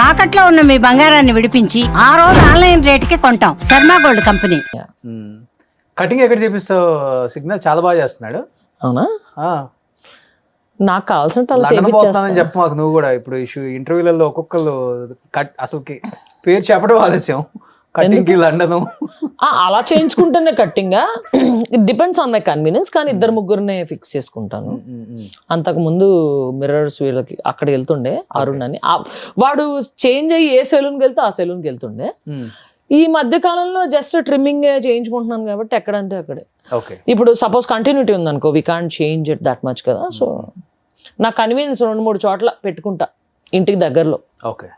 తాకట్లో ఉన్న మీ బంగారాన్ని విడిపించి ఆ రోజు ఆన్లైన్ రేటుకి కొంటాం. Sharma gold company. కటింగ్ ఎక్కడ చేపిస్తావు? సిగ్నల్ చాలా బాగా చేస్తున్నాడు. అవునా? ఆ, నాకు కావాల్సిన లండన్ పోతున్నానని చెప్పు మాకు నువ్వు కూడా. ఇప్పుడు ఇంటర్వ్యూలలో ఒక్కొక్కరు అసలుకి పేరు చెప్పడం ఆలస్యం. కటింగ్ కి లండన్ అలా చేయించుకుంటేనే cutting. It depends on my convenience. కానీ ఇద్దరు ముగ్గురునే ఫిక్స్ చేసుకుంటాను. అంతకు ముందు మిర్రర్స్ వీళ్ళకి అక్కడికి వెళ్తుండే అరుణ్ అని. వాడు చేంజ్ అయ్యి ఏ సెలూన్కి వెళ్తే ఆ సెలూన్కి వెళ్తుండే. ఈ మధ్య కాలంలో జస్ట్ ట్రిమ్మింగ్ చేయించుకుంటున్నాను కాబట్టి ఎక్కడంటే అక్కడే. ఇప్పుడు సపోజ్ కంటిన్యూటీ ఉందనుకో, we can't change it that much కదా. సో నా కన్వీనియన్స్ 2-3 చోట్ల పెట్టుకుంటా ఇంటికి దగ్గరలో. Okay,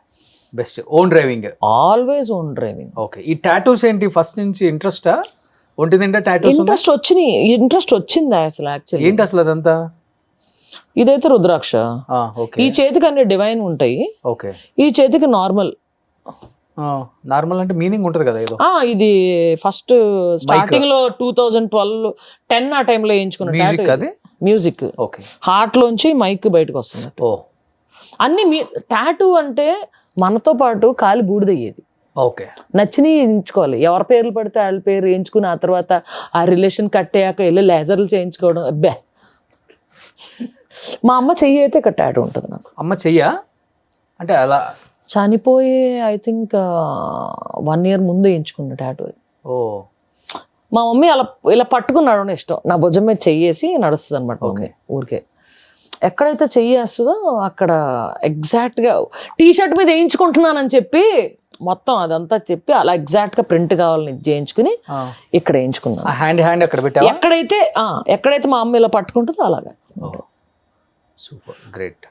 best. Own driving, always own driving. Okay. ఈ టాటూస్ ఏంటి ఫస్ట్ నుంచి ఇంట్రెస్టా? ఒంటి నిండా టాటూస్? ఇంట్రెస్ట్ వచ్చిందా అసలు? యాక్చువల్లీ ఏంటి అసలు అదంతా? ఇదైతే రుద్రాక్ష. ఈ చేతికి అన్ని డివైన్ ఉంటాయి. ఓకే. ఈ చేతికి నార్మల్. నార్మల్ అంటే మీనింగ్ ఉంటది కదా ఏదో. ఇది ఫస్ట్ స్టార్టింగ్ లో 2012-10 ఆ టైంలో వేయించుకున్న మ్యూజిక్. ఓకే. హార్ట్ లోంచి మైక్ బయటకు వస్తుంది. ఓ, అన్ని టాటూ అంటే మనతో పాటు కాలి బూడిదయ్యేది. ఓకే. నచ్చినవి ఎంచుకోవాలి. ఎవరి పేర్లు పడితే వాళ్ళ పేరు వేయించుకుని ఆ తర్వాత ఆ రిలేషన్ కట్టేయాక వెళ్ళి లేజర్లు చేయించుకోవడం. అబ్బే, మా అమ్మ చెయ్యి అయితే ఇక్కడ టాటూ ఉంటుంది నాకు. అమ్మ చెయ్యా అంటే అలా చనిపోయి ఐ థింక్ 1 year ముందు వేయించుకున్న టాటూ. ఓ, మా మమ్మీ అలా ఇలా పట్టుకుని నడవడం ఇష్టం. నా భుజం మీద చెయ్యేసి నడుస్తుంది అనమాట. ఓకే. ఊరికే ఎక్కడైతే చెయ్యేస్తుందో అక్కడ ఎగ్జాక్ట్గా టీ షర్ట్ మీద వేయించుకుంటున్నానని చెప్పి మొత్తం అదంతా చెప్పి అలా ఎగ్జాక్ట్గా ప్రింట్ కావాలని చేయించుకుని ఇక్కడ వేయించుకున్నాను. హ్యాండ్ అక్కడ పెట్టా. ఎక్కడైతే మా అమ్మ ఇలా పట్టుకుంటుందో అలాగా. Super, great.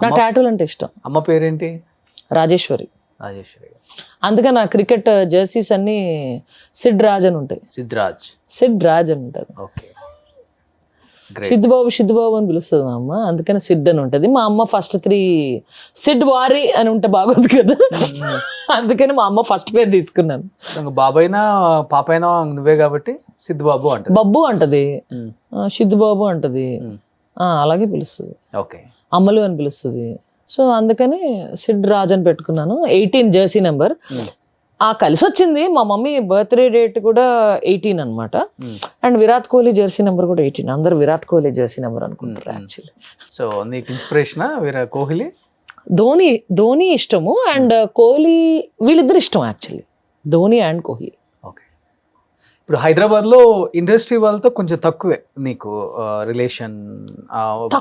నా టాటూలు అంటే ఇష్టం. అమ్మ పేరేంటి? రాజేశ్వరి. అందుకే నా క్రికెట్ జెర్సీస్ అన్ని సిడ్ రాజ్ అని ఉంటాయి. సిడ్ రాజ్ అని ఉంటుంది. సిద్ధుబాబు అని పిలుస్తుంది మా అమ్మ. అందుకని సిడ్ అని ఉంటుంది. మా అమ్మ ఫస్ట్ 3 సిడ్ వారి అని ఉంటే బాగోదు కదా. అందుకని మా అమ్మ ఫస్ట్ పేరు తీసుకున్నాను. బాబైనా పాపైనా నువ్వే కాబట్టి సిద్ధుబాబు అంటది. బబ్బు అంటది, సిద్ధుబాబు అంటది. అలాగే పిలుస్తుంది. ఓకే. అమ్మలు అని పిలుస్తుంది. సో అందుకని సిడ్ రాజ్ అని పెట్టుకున్నాను. 18 జెర్సీ నెంబర్. కలిసి వచ్చింది. మా మమ్మీ బర్త్డే డేట్ కూడా 18 అనమాట. And Virat Kohli Jersey number కూడా 18. అందరు విరాట్ కోహ్లీ జెర్సీ నెంబర్ అనుకుంటారు యాక్చువల్లీ. సో నీకు ఇన్స్పిరేషన్ విరాట్ కోహ్లీ? ధోని ఇష్టము అండ్ కోహ్లీ, వీళ్ళిద్దరు ఇష్టం actually, Dhoni and Kohli. Okay. ఇప్పుడు హైదరాబాద్ లో ఇండస్ట్రీ వాళ్ళతో కొంచెం తక్కువే నీకు రిలేషన్,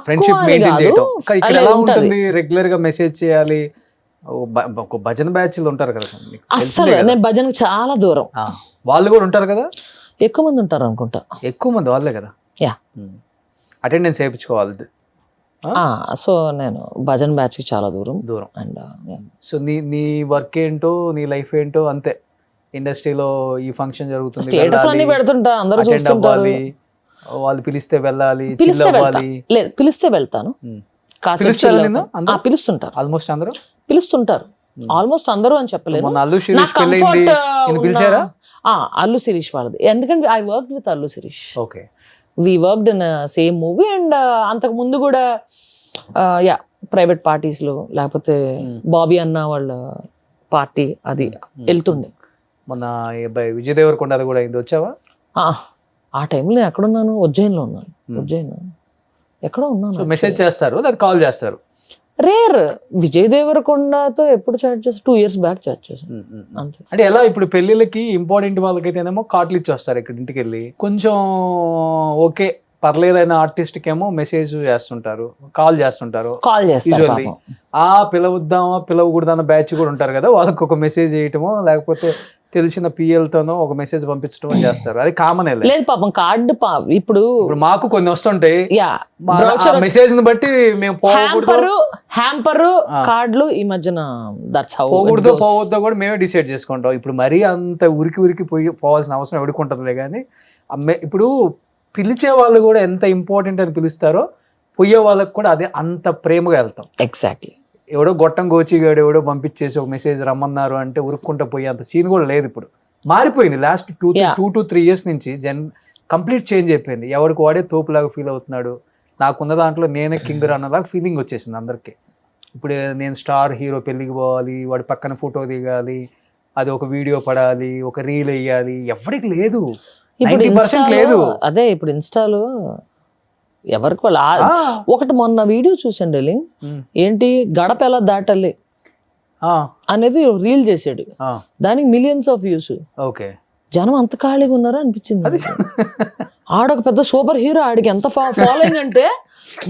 ఫ్రెండ్షిప్ మెయింటైన్ చేయడం. ఇక్కడ ఎలా ఉంటుంది? రెగ్యులర్ గా మెసేజ్ చేయాలి. ఒక భజన బ్యాచ్లు ఉంటారు కదా. అస్సలు నేను భజనకు చాలా దూరం. వాళ్ళు కూడా ఉంటారు కదా. ఎక్కువ మంది ఉంటారు అనుకుంటా. ఎక్కువ మంది వాళ్ళే కదా. యా, అటెండెన్స్ వేయించుకోవాలి. సో నేను భజన్ బ్యాచ్ కి చాలా దూరం. అండ్ సో నీ వర్క్ ఏంటో, నీ లైఫ్ ఏంటో అంతే. ఇండస్ట్రీలో ఈ ఫంక్షన్ జరుగుతుంది, స్టేటస్ అన్ని పెడుతుంటా, అందరూ చూస్తుంటారు. వాళ్ళు పిలిస్తే వెళ్ళాలి, లేదు పిలిస్తే వెళ్తాను. పిలుస్తుంటారు, ఆల్మోస్ట్ అందరూ పిలుస్తుంటారు. ఆల్మోస్ట్ అందరూ అని చెప్పలేదు. అల్లు శిరీష్ వాళ్ళది. ఎందుకంటే I work with Allu Sirish. Okay. We worked in same movie. And అంతకు ముందు కూడా ప్రైవేట్ పార్టీస్ లో, లేకపోతే బాబీ అన్న వాళ్ళ పార్టీ అది వెళ్తుండే. మొన్న విజయ్ దేవరకొండ అది కూడా అయింది, వచ్చావా? ఆ టైంలో నేను ఎక్కడున్నాను? ఉజ్జయిన్లో ఉన్నాను. ఎక్కడో ఉన్నాను. మెసేజ్ చేస్తారు, కాల్ చేస్తారు. రేర్. విజయ్ దేవరకొండతో ఎప్పుడు చాట్ చేసి 2 years బ్యాక్ చాట్ చేశాను అంతే. అంటే ఎలా ఇప్పుడు పెళ్లిళ్ళకి ఇంపార్టెంట్ వాళ్ళకైతేనేమో కార్డులు ఇచ్చేస్తారు ఇక్కడ ఇంటికి వెళ్ళి. కొంచెం ఓకే పర్లేదైన ఆర్టిస్ట్ కి ఏమో మెసేజ్ చేస్తుంటారు, కాల్ చేస్తారు. పిలవద్దామా పిలవకూడదన్న బ్యాచ్ కూడా ఉంటారు కదా, వాళ్ళకి ఒక మెసేజ్ చేయటమో లేకపోతే తెలిసిన పిఎల్తోనో ఒక మెసేజ్ పంపించడం చేస్తారు. అది కామన్. లేదు పాపం కార్డు. ఇప్పుడు మాకు కొన్ని వస్తుంటాయి మెసేజ్ ని బట్టి మేము హ్యాంపరు కార్డులు ఈ మధ్యన పోకూడదు పోవద్దో కూడా మేమే డిసైడ్ చేసుకుంటాం. ఇప్పుడు మరీ అంత ఉరికి పోవాల్సిన అవసరం ఎవడుకుంటుందిలే. కానీ ఇప్పుడు పిలిచే వాళ్ళు కూడా ఎంత ఇంపార్టెంట్ అని పిలుస్తారో పోయే వాళ్ళకి కూడా అదే అంత ప్రేమగా వెళ్తాం. ఎగ్జాక్ట్లీ. ఎవడో గొట్టం గోచిగాడు ఎవడో పంపించేసి ఒక మెసేజ్ రమ్మన్నారు అంటే ఉరుక్కుంటా పోయి అంత సీన్ కూడా లేదు. ఇప్పుడు మారిపోయింది. లాస్ట్ 2 to 3 years నుంచి కంప్లీట్ చేంజ్ అయిపోయింది. ఎవరికి వాడే తోపులాగా ఫీల్ అవుతున్నాడు. నాకున్న దాంట్లో నేనే కింగ్ అన్నలాగా ఫీలింగ్ వచ్చేసింది అందరికి. ఇప్పుడు నేను స్టార్ హీరో పెళ్ళికి పోవాలి, వాడి పక్కన ఫోటో దిగాలి, అది ఒక వీడియో పడాలి, ఒక రీల్ వేయాలి, ఎవరికి లేదు. ఇప్పుడు 90% లేదు. అదే ఇప్పుడు ఇన్స్టాలో ఎవరికి వాళ్ళు ఒకటి మొన్న వీడియో చూసాను డార్లింగ్, ఏంటి గడప ఎలా దాటాలి అనేది రీల్ చేసాడు, దానికి మిలియన్స్ ఆఫ్ వ్యూస్. ఓకే, జనం అంత ఖాళీగా ఉన్నారా అనిపించింది. ఆడొక పెద్ద సూపర్ హీరో, ఆడికి ఎంత ఫాలోయింగ్ అంటే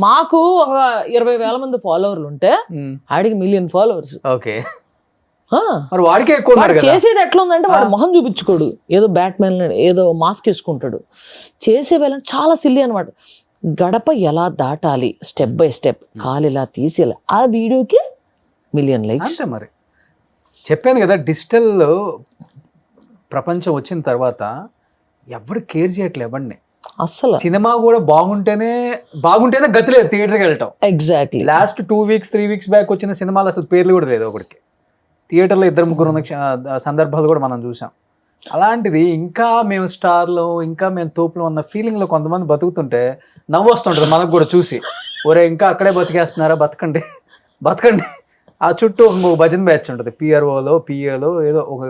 మాకు ఒక 20,000 మంది ఫాలోవర్లు ఉంటే ఆడికి 1,000,000 ఫాలోవర్స్. ఓకే, మరి వాడికే ఎక్కువ ఉన్నారు కదా. చేసేది ఎట్లా ఉందంటే వాడు మొహం చూపించుకోడు, ఏదో బ్యాట్మెన్ ఏదో మాస్క్ వేసుకుంటాడు, చేసేవేళ చాలా సిల్లీ అనమాట. గడప ఎలా దాటాలి స్టెప్ బై స్టెప్, కాలు ఇలా తీసి ఆ వీడియోకి 1,000,000 లైక్స్. అంతే మరి, చెప్పాను కదా, డిజిటల్ ప్రపంచం వచ్చిన తర్వాత ఎవరు కేర్ చేయట్లే ఎవరిని. అస్సలు సినిమా కూడా బాగుంటేనే గతి లేదు థియేటర్కి వెళ్ళటం. Exactly last 2 weeks 3 weeks back వచ్చిన సినిమాలు అసలు పేర్లు కూడా లేదు ఒకటికి. థియేటర్లో 2-3 ఉన్న సందర్భాలు కూడా మనం చూసాం. అలాంటిది ఇంకా మేము స్టార్లు, ఇంకా మేము తోపులు అన్న ఫీలింగ్లో కొంతమంది బతుకుతుంటే నవ్వు వస్తుంటుంది మనకు కూడా చూసి. ఒరే ఇంకా అక్కడే బతికేస్తున్నారా, బతకండి బతకండి. ఆ చుట్టూ ఒక భజన్ బ్యాచ్ ఉంటుంది, పిఆర్ఓలో పిఏలో ఏదో ఒక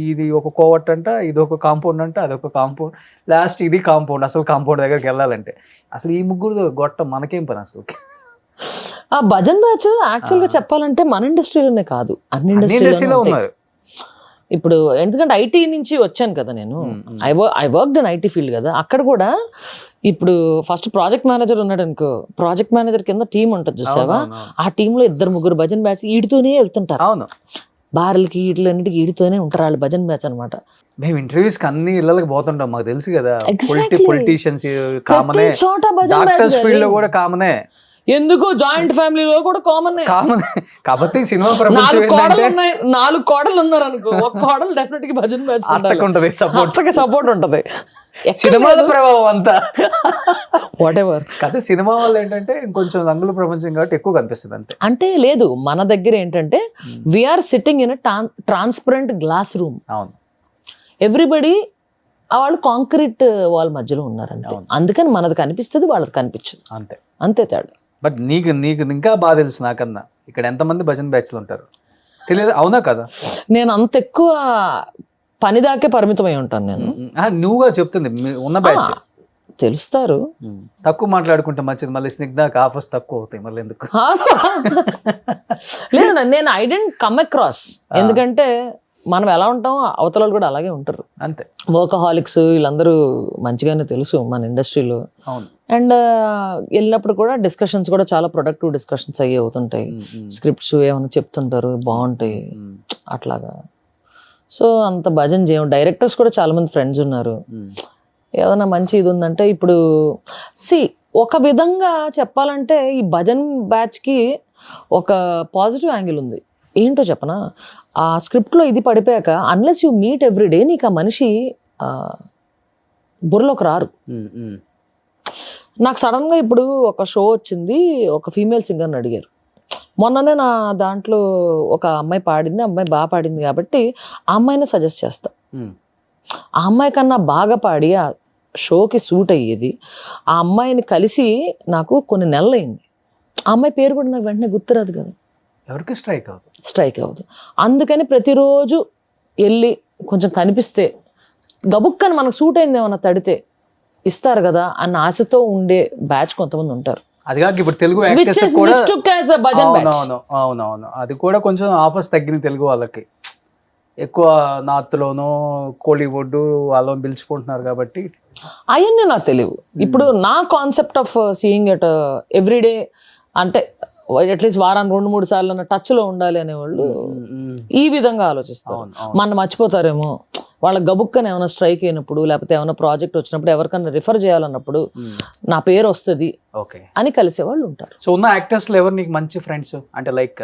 ఇది ఒక కోవట్ అంట, ఇది ఒక కాంపౌండ్ అంట, అదొక కాంపౌండ్, లాస్ట్ ఇది కాంపౌండ్. అసలు కాంపౌండ్ దగ్గరికి వెళ్ళాలంటే అసలు ఈ ముగ్గురు గొట్టం మనకేం పని అసలు. ఆ భజన్ బ్యాచ్ యాక్చువల్ గా చెప్పాలంటే మన ఇండస్ట్రీలోనే కాదు, అన్ని ఇండస్ట్రీలో ఉన్నారు. ఇప్పుడు ఎందుకంటే ఐటీ నుంచి వచ్చాను కదా నేను, I work in IT field కదా. అక్కడ కూడా ఇప్పుడు ఫస్ట్ ప్రాజెక్ట్ మేనేజర్ ఉన్నాడు అనుకో, ప్రాజెక్ట్ మేనేజర్ కింద టీం ఉంటుంది చూసావా, ఆ టీంలో 2-3 భజన్ బ్యాచ్ ఈడితోనే వెళ్తుంటారు. అవును, బార్లకి వీటిలన్నిటికి ఈడితోనే ఉంటారు వాళ్ళు, భజన్ బ్యాచ్ అనమాట. మేము ఇంటర్వ్యూస్ కి అన్ని ఇళ్ళకి పోతుంటాం, మాకు తెలుసు కదా. పొలిటీషియన్స్ కామనే, డాక్టర్స్ ఫీల్డ్ లో కూడా కామనే, ఎందుకు జాయింట్ ఫ్యామిలీలో కూడా కామన్. కాబట్టి సినిమా 4 కోడలు ఉన్నారు అనుకో, ఒక కోడలు డెఫినెట్ గా భజన్ బ్యాచ్ ఉంటది, సపోర్ట్ ఉంటది. సినిమాల ప్రభావం అంతా వాట్ ఎవర్. కాదు, సినిమా వల్ల ఏంటంటే ఇంకొంచెం రంగుల ప్రపంచం కాబట్టి ఎక్కువ కనిపిస్తుంది అంతే. అంటే లేదు, మన దగ్గర ఏంటంటే we're sitting in transparent glass room. అవును, ఎవ్రీబడి వాళ్ళు కాంక్రీట్ వాల్ మధ్యలో ఉన్నారు అంతే. అందుకని మనది కనిపిస్తుంది, వాళ్ళది కనిపించదు, అంతే అంతే తేడా. బట్ నీకు ఇంకా బాగా తెలుసు నాకన్నా, ఇక్కడ ఎంతమంది భజన్ బ్యాచ్లు ఉంటారు తెలియదు, అవునా కదా? నేను అంత ఎక్కువ పని దాకే పరిమితమై ఉంటాను నేను. నువ్వుగా చెప్తుంది ఉన్న బ్యాచ్ తెలుస్తారు. తక్కువ మాట్లాడుకుంటే మంచిది, మళ్ళీ స్నిగ్ధాకి ఆఫర్స్ తక్కువ అవుతాయి మళ్ళీ ఎందుకు. లేదు, నేను ఐ డెంట్ కమ్ అక్రాస్, ఎందుకంటే మనం ఎలా ఉంటాం అవతల కూడా అలాగే ఉంటారు అంతే. వర్కహాలిక్స్ వీళ్ళందరూ మంచిగానే తెలుసు మన ఇండస్ట్రీలో. అవును, అండ్ వెళ్ళినప్పుడు కూడా డిస్కషన్స్ కూడా చాలా ప్రొడక్టివ్ డిస్కషన్స్ అయ్యి అవుతుంటాయి. స్క్రిప్ట్స్ ఏమైనా చెప్తుంటారు బాగుంటాయి అట్లాగా. సో అంత భజన్ చేయం. డైరెక్టర్స్ కూడా చాలా మంది ఫ్రెండ్స్ ఉన్నారు. ఏదైనా మంచి ఇది ఉందంటే ఇప్పుడు ఒక విధంగా చెప్పాలంటే ఈ భజన్ బ్యాచ్కి ఒక పాజిటివ్ యాంగిల్ ఉంది. ఏంటో చెప్పనా, ఆ స్క్రిప్ట్లో ఇది పడిపోయాక అన్లెస్ యూ మీట్ ఎవ్రీడే నీకు ఆ మనిషి బుర్రలోకి రారు. నాకు సడన్గా ఇప్పుడు ఒక షో వచ్చింది, ఒక ఫీమేల్ సింగర్ని అడిగారు. మొన్ననే నా దాంట్లో ఒక అమ్మాయి పాడింది, అమ్మాయి బాగా పాడింది కాబట్టి ఆ అమ్మాయిని సజెస్ట్ చేస్తా. ఆ అమ్మాయి కన్నా బాగా పాడి ఆ షోకి సూట్ అయ్యేది ఆ అమ్మాయిని కలిసి నాకు కొన్ని నెలలు అయింది. ఆ అమ్మాయి పేరు కూడా నాకు వెంటనే గుర్తురాదు కదా, ఎవరికి స్ట్రైక్ అవ్వదు. అందుకని ప్రతిరోజు వెళ్ళి కొంచెం కనిపిస్తే గబుక్కని మనకు సూట్ అయింది ఏమన్నా తడితే ఇస్తారు కదా అన్న ఆశతో ఉండే బ్యాచ్ కొంతమంది ఉంటారు. అది కాక ఇప్పుడు తెలుగు అవునవును, అది కూడా కొంచెం ఆఫర్స్ తగ్గిన తెలుగు వాళ్ళకి. ఎక్కువ నార్త్లోనూ కోలీవుడ్ వాళ్ళని పిలుచుకుంటున్నారు కాబట్టి అవన్నీ నాకు తెలియదు. ఇప్పుడు నా concept of seeing at everyday అంటే అట్లీస్ట్ వారానికి 2-3 సార్లు టచ్లో ఉండాలి అనేవాళ్ళు ఈ విధంగా ఆలోచిస్తారు. మన మర్చిపోతారేమో, వాళ్ళ గబుక్కని ఏమైనా స్ట్రైక్ అయినప్పుడు లేకపోతే ఏమైనా ప్రాజెక్ట్ వచ్చినప్పుడు ఎవరికైనా రిఫర్ చేయాలన్నప్పుడు నా పేరు వస్తుంది అని కలిసేవాళ్ళు ఉంటారు. సో ఉన్న యాక్టర్స్లో ఎవరు నీకు మంచి ఫ్రెండ్స్ అంటే లైక్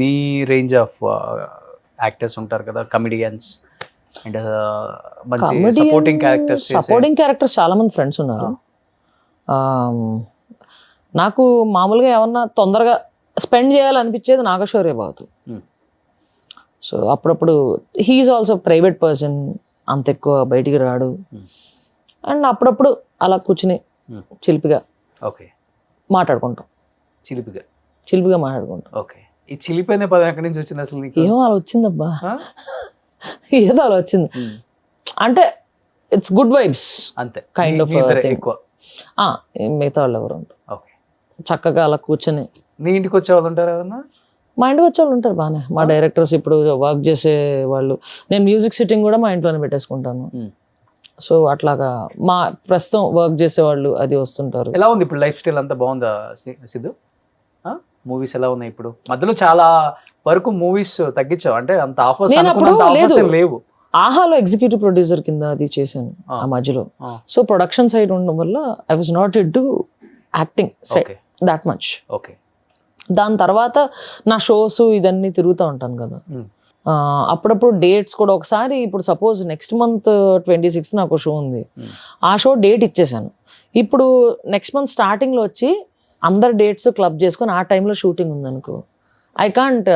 నీ రేంజ్ ఆఫ్ యాక్టర్స్ ఉంటారు కదా, కమెడియన్స్ అండ్ మంచి సపోర్టింగ్ క్యారెక్టర్స్ చాలా మంది ఫ్రెండ్స్ ఉన్నారు. నాకు మామూలుగా ఏమన్నా తొందరగా స్పెండ్ చేయాలనిపించేది నాగశౌర్య బాబు. సో అప్పుడప్పుడు హీఈస్ ఆల్సో ప్రైవేట్ పర్సన్, అంత ఎక్కువ బయటికి రాడు. అండ్ అప్పుడప్పుడు అలా కూర్చుని చిలిపిగా మాట్లాడుకుంటాం. చిలిపిగా చిలిపిగా మాట్లాడుకుంటాం. ఓకే. ఈ చిలిపోయిన పదం ఎక్కడి నుంచి వచ్చింది అసలు నీకు? ఏమో అలా వచ్చిందబ్బా, ఆ? ఏదో అలా వచ్చింది. అంటే ఇట్స్ గుడ్ వైబ్స్ అంతే కైండ్ ఆఫ్ ఎక్కువ. మిగతా వాళ్ళు ఎవరు ఉంటారు ఓకే. చక్కగా అలా కూర్చొని. నీ ఇంటికి వచ్చే వాళ్ళు ఉంటారు ఎవరన్నా? మా ఇంటికి వచ్చే వాళ్ళు ఉంటారు బాగానే. మా డైరెక్టర్స్ ఇప్పుడు వర్క్ చేసే వాళ్ళు, నేను మ్యూజిక్ సిట్టింగ్ కూడా మా ఇంట్లోనే పెట్టేసుకుంటాను. సో అట్లాగా మా ప్రస్తుతం వర్క్ చేసేవాళ్ళు అది వస్తుంటారు. ఎలా ఉంది ఇప్పుడు లైఫ్ స్టైల్ అంతా బాగుందా సిద్ధు? మూవీస్ ఎలా ఉన్నాయి ఇప్పుడు? మధ్యలో చాలా వరకు మూవీస్ తగ్గించావు, అంటే అంత ఆఫర్స్ లేవు. ఆహాలో ఎగ్జిక్యూటివ్ ప్రొడ్యూసర్ కింద అది చేశాను ఆ మధ్యలో. సో ప్రొడక్షన్ సైడ్ ఉండడం వల్ల I was naught into acting side that much. Okay. దాని తర్వాత నా షోస్ ఇదన్నీ తిరుగుతూ ఉంటాను కదా, అప్పుడప్పుడు డేట్స్ కూడా. ఒకసారి ఇప్పుడు సపోజ్ నెక్స్ట్ మంత్ 26 నాకు షో ఉంది, ఆ షో డేట్ ఇచ్చేసాను. ఇప్పుడు నెక్స్ట్ మంత్ స్టార్టింగ్లో వచ్చి అందరు డేట్స్ క్లబ్ చేసుకొని ఆ టైంలో షూటింగ్ ఉందనుకో, I can't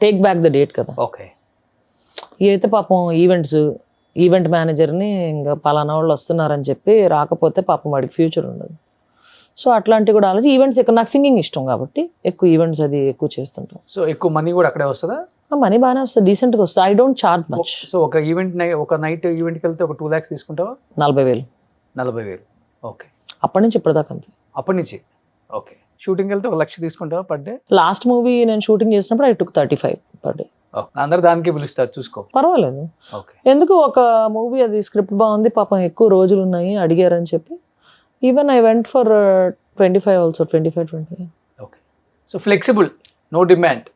take back the date కదా. ఓకే. అయితే పాపం ఈవెంట్ మేనేజర్ని ఇంకా పలానా వాళ్ళు వస్తున్నారని చెప్పి రాకపోతే పాపం వాడికి ఫ్యూచర్ ఉండదు. సో అట్లాంటివి కూడా ఆలోచించి ఈవెంట్స్ ఎక్కువ, నాకు సింగింగ్ ఇష్టం కాబట్టి ఎక్కువ ఈవెంట్స్ అది ఎక్కువ చేస్తుంటాం. సో ఎక్కువ మనీ కూడా అక్కడే వస్తుందా? మనీ బాగానే వస్తుంది, డీసెంట్గా వస్తుంది. I don't charge much. So ఒక నైట్ ఈవెంట్కి వెళ్తే ఒక 2 lakhs తీసుకుంటావా? 40,000. 40,000. ఓకే. అప్పటి నుంచి ఇప్పటిదాకా అంతే. అప్పటి నుంచి. ఓకే. షూటింగ్ వెళ్తే 1 lakh తీసుకుంటావా పర్ డే? లాస్ట్ మూవీ నేను షూటింగ్ చేసినప్పుడు ఐ టుక్ 35 పర్ డే. అందరు దానికి పిలుస్తారు, చూసుకో. పర్వాలేదు. ఓకే. ఎందుకు ఒక మూవీ అది స్క్రిప్ట్ బాగుంది, పాపం ఎక్కువ రోజులు ఉన్నాయి అడిగారని చెప్పి even I went for 25 also, 25. Okay. So flexible, no demand.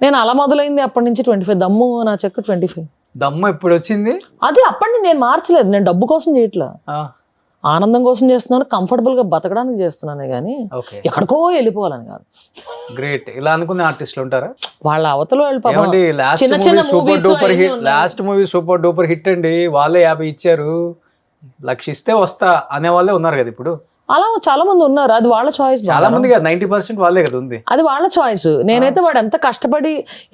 నేను అలా మొదలైంది అప్పటి నుంచి 25. దమ్ము నా చెక్ 25. దమ్ము ఎప్పుడు వచ్చింది? అది అప్పటి నుంచి నేను మార్చలేదు. నేను డబ్బు కోసం చేయట్లా, ఆనందం కోసం చేస్తున్నాను, కంఫర్టబుల్ గా బతకడానికి చేస్తున్నానే కానీ ఎక్కడికో వెళ్ళిపోవాలని కాదు. గ్రేట్. ఇలా అనుకునే ఆర్టిస్టులు ఉంటారా? వాళ్ళ అవతల వెళ్ళిపోవాలి. Last movie super duper hit అండి, వాళ్ళే 50 ఇచ్చారు, 1,00,000 ఇస్తే వస్తా అనే వాళ్ళే ఉన్నారు కదా ఇప్పుడు. అలా చాలా మంది ఉన్నారు, అది వాళ్ళ చాయిస్. చాలా మంది కదా, 90% వాళ్ళే కదా ఉంది. అది వాళ్ళ చాయిస్. నేనైతే వాడు ఎంత కష్టపడి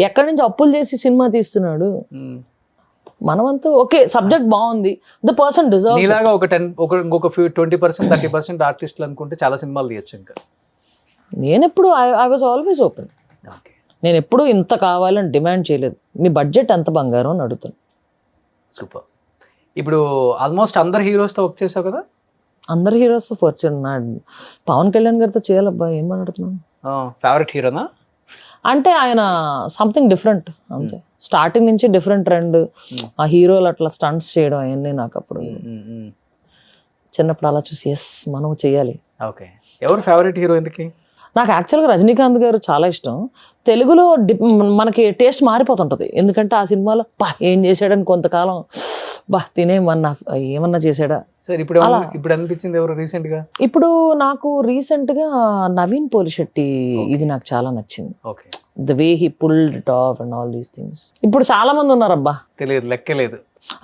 ఎక్కడి నుంచి అప్పులు చేసి సినిమా తీస్తున్నాడు, మనమంతా ఓకే సబ్జెక్ట్ బాగుంది, ద పర్సన్ డిజర్వ్స్. నీలాగా ఇంకొక 20% 30% ఆర్టిస్టులు అనుకుంటే చాలా సినిమాలు తీయచ్చు. ఇంకా నేను ఎప్పుడు ఐ వాజ్ ఆల్వేస్ ఓపెన్. నేను ఎప్పుడు ఇంత కావాలని డిమాండ్ చేయలేదు. మీ బడ్జెట్ ఎంత బంగారం అని అడుగుతాను. సూపర్. ఇప్పుడు ఆల్మోస్ట్ అందరు హీరోస్తో వర్క్ చేసావు కదా? అందరు హీరోస్తో వర్క్ చేయను. పవన్ కళ్యాణ్ గారితో చేయాలబ్బా, ఏం మాట్లాడుతున్నాను. ఫేవరెట్ హీరోనా? అంటే ఆయన సంథింగ్ డిఫరెంట్ అంతే. స్టార్టింగ్ నుంచి డిఫరెంట్ ట్రెండ్. ఆ హీరోలు అట్లా స్టంట్స్ చేయడం అవన్నీ నాకు అప్పుడు చిన్నప్పుడు అలా చూసి ఎస్ మనం చెయ్యాలి. ఓకే. ఎవరు ఫేవరెట్ హీరో ఎందుకు? నాకు యాక్చువల్గా రజనీకాంత్ గారు చాలా ఇష్టం. తెలుగులో మనకి టేస్ట్ మారిపోతుంటుంది, ఎందుకంటే ఆ సినిమాలో ఏం చేశాడని కొంతకాలం ఏమన్నా చేశాడా. సరే ఇప్పుడు అనిపించింది ఎవరు రీసెంట్ గా? ఇప్పుడు నాకు రీసెంట్ గా నవీన్ పోలిశెట్టి ఇది నాకు చాలా నచ్చింది. Okay. The way he pulled it of and all these things. ఇప్పుడు చాలా మంది ఉన్నారబ్బా, తెలియదు లెక్కలేదు.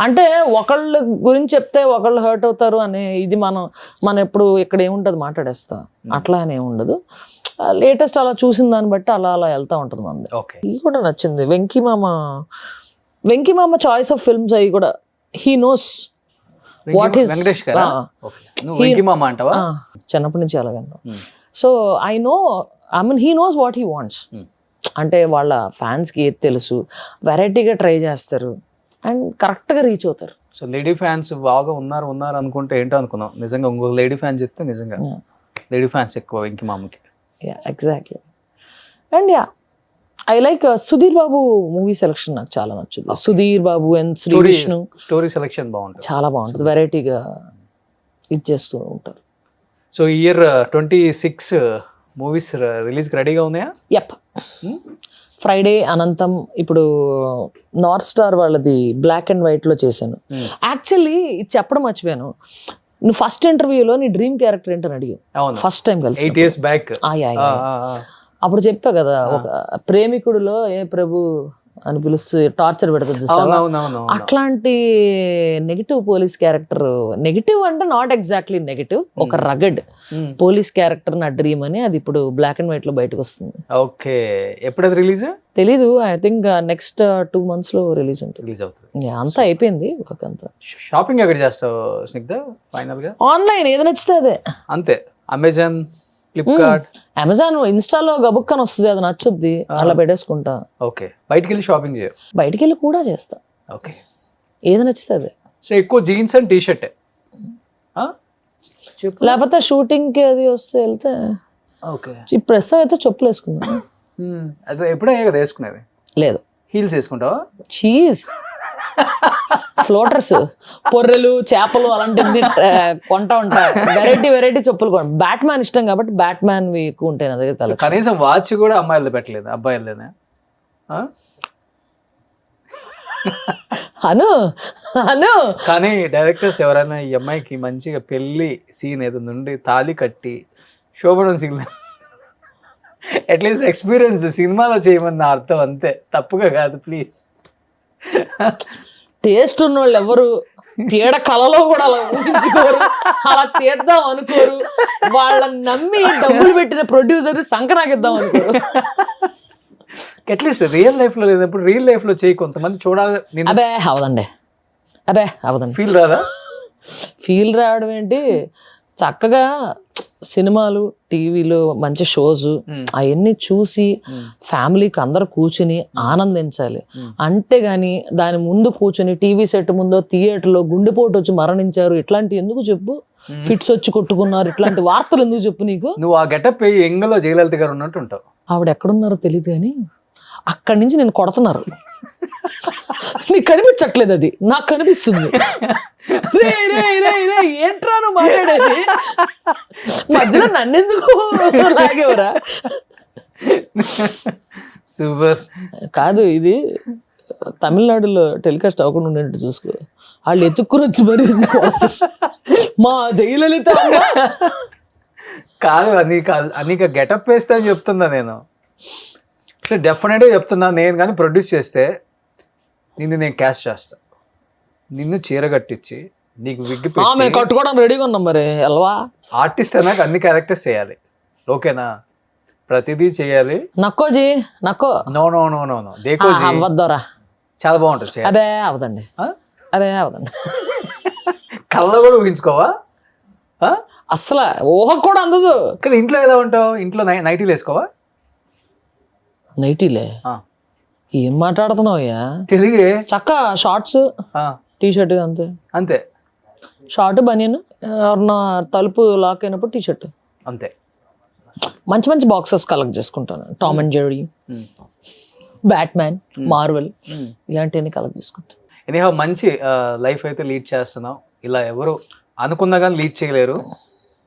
అంటే ఒకళ్ళ గురించి చెప్తే ఒకళ్ళు హర్ట్ అవుతారు అనే ఇది మనం ఎప్పుడు ఇక్కడ ఏముంటది మాట్లాడేస్తా, అట్లా అని ఏముండదు. లేటెస్ట్ అలా చూసిన దాన్ని బట్టి అలా వెళ్తా ఉంటుంది మంది. ఇది కూడా నచ్చింది. వెంకీ మామ చాయిస్ ఆఫ్ ఫిల్మ్స్ అవి కూడా హీ నోస్ వాట్ ఈస్. చిన్నప్పటి నుంచి అలాగన్నా. So I mean he knows what he wants. అంటే వాళ్ళ ఫ్యాన్స్కి ఏది తెలుసు, వెరైటీగా ట్రై చేస్తారు అండ్ కరెక్ట్గా రీచ్ అవుతారు. సో లేడీ ఫ్యాన్స్ బాగా ఉన్నారు అనుకుంటే ఏంటో అనుకున్నాం, నిజంగా ఇంకొక లేడీ ఫ్యాన్ చెప్తే నిజంగా లేడీ ఫ్యాన్స్ ఎక్కువ వెంకీ మామకి. Exactly. And I like Sudheer Babu movie selection నాకు చాలా నచ్చుతుంది. Sudheer Babu and Sree Vishnu story selection బాగుంటుంది, చాలా బాగుంటుంది, వెరైటీగా ఇది చేస్తూ ఉంటారు. సో ఈ ఇయర్ 26 మూవీస్ రిలీజ్కి రెడీగా ఉన్నాయా? యప్. ఫ్రైడే అనంతం, ఇప్పుడు నార్త్ స్టార్ వాళ్ళది బ్లాక్ అండ్ వైట్ లో చేశాను. యాక్చువల్లీ ఇది చెప్పడం మర్చిపోయాను, నువ్వు ఫస్ట్ ఇంటర్వ్యూలో నీ డ్రీమ్ క్యారెక్టర్ ఏంటని అడిగావు ఫస్ట్ టైం కలిసి 8 years back. అప్పుడు చెప్పా కదా, ఒక ప్రేమికుడిలో ఏ ప్రభు అని పిలుస్తూ టార్చర్ పెడుతుంది, అట్లాంటి నెగిటివ్ పోలీస్ క్యారెక్టర్. నెగిటివ్ అంటే నాట్ ఎగ్జాక్ట్లీ నెగిటివ్, ఒక రగడ్ పోలీస్ క్యారెక్టర్ నా డ్రీమ్ అని. అది ఇప్పుడు బ్లాక్ అండ్ వైట్ లో బయటకు వస్తుంది. ఓకే. ఎప్పుడు అది రిలీజ్ తెలీదు, ఐ థింక్ నెక్స్ట్ 2 months లో రిలీజ్ అవుతుంది. అంతా అయిపోయింది వర్క్ అంతా. షాపింగ్ ఎక్కడ చేస్తావు స్నిగ్ధ ఫైనల్ గా? ఆన్లైన్, ఏది నచ్చితే అదే. అంతే. Amazon Flipkart? అమెజాన్ ఇన్స్టాలో గబుక్కని వస్తుంది, అది నచ్చుద్ది, అలా పెట్టేసుకుంటా. ఓకే, బయటికి వెళ్ళి షాపింగ్ చేయవు? బయటికి వెళ్ళి కూడా చేస్తా, ఓకే. ఏది నచ్చితే అదే. సో ఎక్కువ జీన్స్ అండ్ టీ షర్ట్ చెప్పు. లేకపోతే షూటింగ్ కి అది వస్తే వెళ్తే. ఓకే. ఇప్పుడు ప్రస్తుతం అయితే చెప్పులు వేసుకుందా. అదే ఎప్పుడే కదా వేసుకునేది? లేదు. హీల్స్ వేసుకుంటావా? చీజ్, ఫ్లోటర్స్, పొర్రెలు, చేపలు అలాంటివి కొంటా ఉంటా. వెరైటీ చెప్పులు కొంటా. బ్యాట్ మ్యాన్ ఇష్టం కాబట్టి బ్యాట్ మ్యాన్ ఎక్కువ ఉంటాయి నా దగ్గర. కనీసం వాచ్ కూడా అమ్మాయిలు పెట్టలేదు, అబ్బాయిలేనా? అను కానీ డైరెక్టర్స్ ఎవరైనా ఈ అమ్మాయికి మంచిగా పెళ్లి సీన్ ఏదో నుండి తాళి కట్టి శోభనం సీన్ అట్లీస్ట్ ఎక్స్పీరియన్స్ సినిమాలో చేయమన్న అర్థం, అంతే, తప్పుగా కాదు ప్లీజ్. టేస్ట్ ఉన్న వాళ్ళు ఎవరు పీడ కళలో కూడా అలా ఊహించుకోరు, అలా తీద్దాం అనుకోరు. వాళ్ళని నమ్మి డబ్బులు పెట్టిన ప్రొడ్యూసర్ సంక్రాంతిద్దాం అనుకోరు. అట్లీస్ట్ రియల్ లైఫ్ లో లేనప్పుడు రియల్ లైఫ్ లో చేయి, కొంతమంది చూడాలి. అబే అవదండి, అవదండి. ఫీల్ రాదా? ఫీల్ రావడం ఏంటి, చక్కగా సినిమాలు, టీవీలో మంచి షోస్ అవన్నీ చూసి ఫ్యామిలీకి అందరు కూర్చుని ఆనందించాలి. అంతేగాని దాని ముందు కూర్చుని టీవీ సెట్ ముందో థియేటర్లో గుండెపోటు వచ్చి మరణించారు ఇట్లాంటి ఎందుకు చెప్పు, ఫిట్స్ వచ్చి కొట్టుకున్నారు ఇట్లాంటి వార్తలు ఎందుకు చెప్పు నీకు? నువ్వు ఆ గెటప్ ఎంగలో జయలలిత గారు ఉన్నట్టు ఉంటావు. ఆవిడ ఎక్కడున్నారో తెలియదు కానీ అక్కడి నుంచి నేను కొడుతున్నారు. నీకు కనిపించట్లేదు, అది నాకు కనిపిస్తుంది. ఏంట్రా నువ్వు మాట్లాడేది, మధ్యలో నన్నెందుకు లాగేవరా? సూపర్. కాదు, ఇది తమిళనాడులో టెలికాస్ట్ అవ్వకుండా ఉండేట్టు చూసుకో. వాళ్ళు ఎత్తుక్కుని వచ్చి మరి మా జయలలిత కాదు, నీకు గెటప్ వేస్తా అని చెప్తున్నా నేను. డెఫినెట్గా చెప్తున్నా నేను, కానీ ప్రొడ్యూస్ చేస్తే నేను క్యాస్ట్ చేస్తా. నిన్ను చీర కట్టించి నీకు విగ్గి మేము కట్టుకోవడం రెడీగా ఉన్నాం. మరి ఎల్వా ఆర్టిస్ట్ అన్నాక అన్ని క్యారెక్టర్స్ చేయాలి, ఓకేనా? ప్రతిదీ చేయాలి. నక్కోజీ నక్కో no no no no no దేకోజీ అవ్వద్దోరా, చాలా బాగుంటుంది. అదే అవదండి, అదే అవదండి. కళ్ళ కూడా ఊహించుకోవా? అసలు ఊహ కూడా అందదు. కానీ ఇంట్లో ఎలా ఉంటావు? ఇంట్లో నైటీలు వేసుకోవా? నైటీలే? ఏం మాట్లాడుతున్నావయ్యా? తెలుగే. చక్క షార్ట్స్, టీ షర్ట్, అంతే అంతే. షార్ట్ బనియన్, ఎవరన్నా తలుపు లాక్ అయినప్పుడు టీ షర్ట్, అంతే. మంచి మంచి బాక్సెస్ కలెక్ట్ చేసుకుంటాను. Tom and Jerry, bat man, Marvel ఇలాంటివన్నీ కలెక్ట్ చేసుకుంటాను. ఎనీహౌ మంచి లైఫ్ అయితే లీడ్ చేస్తున్నావు. ఇలా ఎవరు అనుకున్నా కానీ లీడ్ చేయలేరు.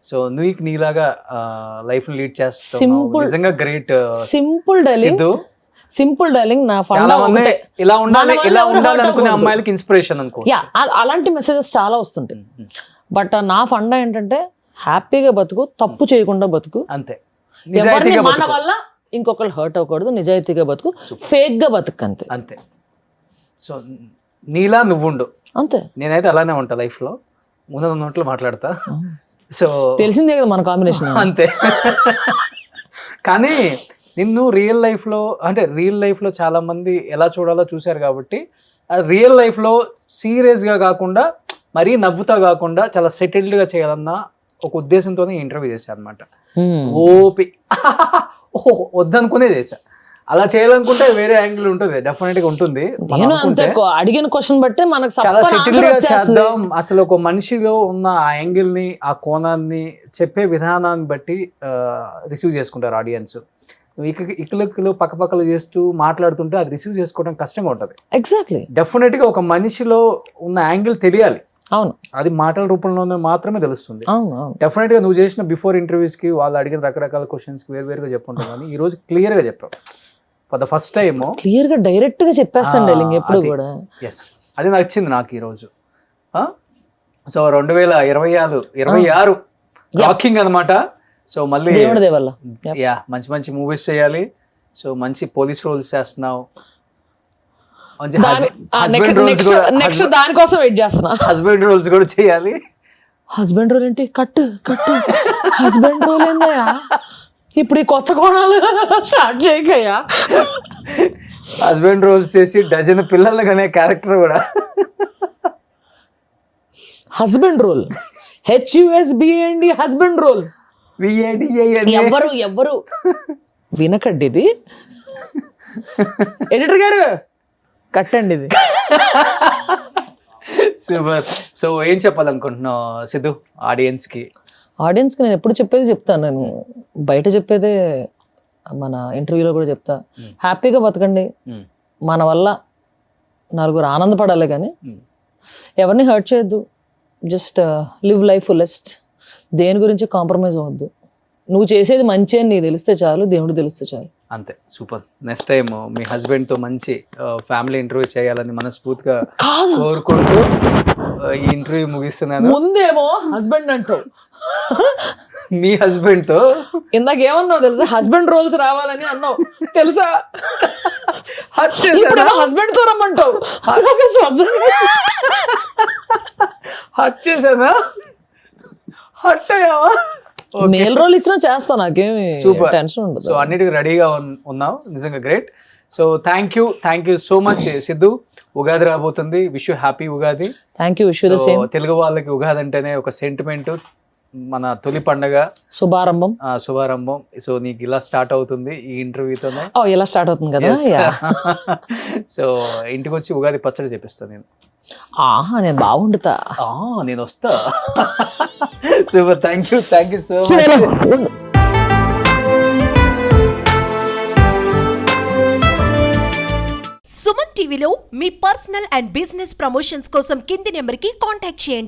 సో నువ్వు నీలాగా లైఫ్ లీడ్ చేస్తావు, నిజంగా గ్రేట్. సింపుల్ డైలింగ్ నా ఫండా ఇలా ఉండాలి అనుకునే అమ్మాయిలకి ఇన్స్పిరేషన్ అనుకో. అలాంటి మెసేజెస్ చాలా వస్తుంటాయి. బట్ నా ఫండా ఏంటంటే హ్యాపీగా బతుకు, తప్పు చేయకుండా బతుకు, అంతే. ఎవరిని మన వల్ల ఇంకొకరు హర్ట్ అవ్వకూడదు, నిజాయితీగా బతుకు, ఫేక్ గా బతుకు, అంతే అంతే. సో నీలా నువ్వుండు, అంతే. నేనైతే అలానే ఉంటా లైఫ్ లో, ఉన్నట్లు మాట్లాడతా. సో తెలిసిందే కదా మన కాంబినేషన్, అంతే. కానీ నిన్ను రియల్ లైఫ్లో చాలా మంది ఎలా చూడాలో చూశారు కాబట్టి రియల్ లైఫ్లో సీరియస్గా కాకుండా, మరీ నవ్వుతా కాకుండా చాలా సెటిల్డ్గా చేయాలన్న ఒక ఉద్దేశంతోనే ఇంటర్వ్యూ చేశాను అనమాట. వద్దనుకునే చేశా. అలా చేయాలనుకుంటే వేరే యాంగిల్ ఉంటుంది, డెఫినెట్గా ఉంటుంది. అడిగిన క్వశ్చన్ బట్టి మనకు చాలా సెటిల్డ్ గా చేద్దాం. అసలు ఒక మనిషిలో ఉన్న ఆ యాంగిల్ ని, ఆ కోణాన్ని, చెప్పే విధానాన్ని బట్టి రిసీవ్ చేసుకుంటారు ఆడియన్స్. ఇకలు పక్కపక్కలు చేస్తూ మాట్లాడుతుంటే అది రిసీవ్ చేసుకోవడం కష్టంగా ఉంటుంది. ఎగ్జాక్ట్లీ. డెఫినెట్ గా ఒక మనిషిలో ఉన్న యాంగిల్ తెలియాలి. అవును, అది మాటల రూపంలోనే మాత్రమే తెలుస్తుంది. డెఫినెట్ గా నువ్వు చేసిన బిఫోర్ ఇంటర్వ్యూస్ కి వాళ్ళు అడిగిన రకరకాల క్వశ్చన్స్ కి వేరువేరుగా చెప్పుంటావు, కానీ ఈ రోజు క్లియర్ గా చెప్పావు. For the first time clear గా డైరెక్ట్ గా చెప్పేస్తాను ఎప్పుడు కూడా. ఎస్, అది నచ్చింది నాకు ఈరోజు. సో 2026 రాకింగ్ అనమాట. సో మళ్ళీ మంచి మంచి మూవీస్ చేయాలి. సో మంచి పోలీస్ రోల్స్ చేస్తున్నావు, నెక్స్ట్ దానికోసం వెయిట్ చేస్తున్నా. హస్బెండ్ రోల్స్ కూడా చేయాలి. హస్బెండ్ రోల్ ఏంటి? కట్టు హస్బెండ్ రోల్ ఏందయ్యా? ఇప్పుడు ఈ కొత్త కోణాలు స్టార్ట్ చేయకయ్యా. హస్బెండ్ రోల్స్ చేసి డజన్ పిల్లలు కానీ క్యారెక్టర్ కూడా. Husband role, HUSBAND, husband role. ఎవ్వరు వినకండి ఇది. ఎడిటర్ గారు కట్టండి ఇది. సూపర్. సో ఏం చెప్పాలనుకుంటున్నావు సిద్ధు ఆడియన్స్కి? ఆడియన్స్కి నేను ఎప్పుడు చెప్పేది చెప్తాను, నేను బయట చెప్పేదే మన ఇంటర్వ్యూలో కూడా చెప్తా. హ్యాపీగా బతకండి, మన వల్ల నలుగురు ఆనందపడాలి, కానీ ఎవరిని హర్ట్ చేయొద్దు. Just live life fullest. దేని గురించి కాంప్రమైజ్ అవ్వద్దు. నువ్వు చేసేది మంచి అని నీకు తెలిస్తే చాలు, దేవుడు తెలిస్తే చాలు. అంతే. సూపర్. నెక్స్ట్ టైం మీ హస్బెండ్ తో మంచి ఫ్యామిలీ ఇంటర్వ్యూ చేయాలని మనస్ఫూర్తిగా కోరుకుంటూ ఈ ఇంటర్వ్యూ ముగిస్తున్నాను. ముందేమో హస్బెండ్ అంటావు, మీ హస్బెండ్ తో ఇందాక ఏమన్నావు తెలుసా? హస్బెండ్ రోల్స్ రావాలని అన్నావు తెలుసా? హస్బెండ్ తో రమ్మంటావు. హట్ చేసానా? హట్ అయ్యావా? మేల్ రోల్ ఇచ్చినా చేస్తా, నాకేమి సూపర్ టెన్షన్ ఉండదు. సో అన్నిటికీ రెడీగా ఉన్నావు, నిజంగా great. So thank you so much Siddhu. Ugadi రాబోతుంది, wish you happy Ugadi. Thank you, wish you the same. Telugu వాళ్ళకి ఉగాది అంటేనే ఒక సెంటిమెంట్, మన తొలి పండగ, శుభారంభం. సో నీకు ఇలా స్టార్ట్ అవుతుంది ఈ ఇంటర్వ్యూతోనే. ఇలా స్టార్ట్ అవుతుంది కదా. సో ఇంటికి వచ్చి ఉగాది పచ్చడి చెప్పిస్తాను నేను. నేను బాగుండుతా, నేను వస్తా. Super. Thank you so much. Suman టీవీలో మీ పర్సనల్ అండ్ బిజినెస్ ప్రమోషన్స్ కోసం కింది నెంబర్కి కాంటాక్ట్ చేయండి.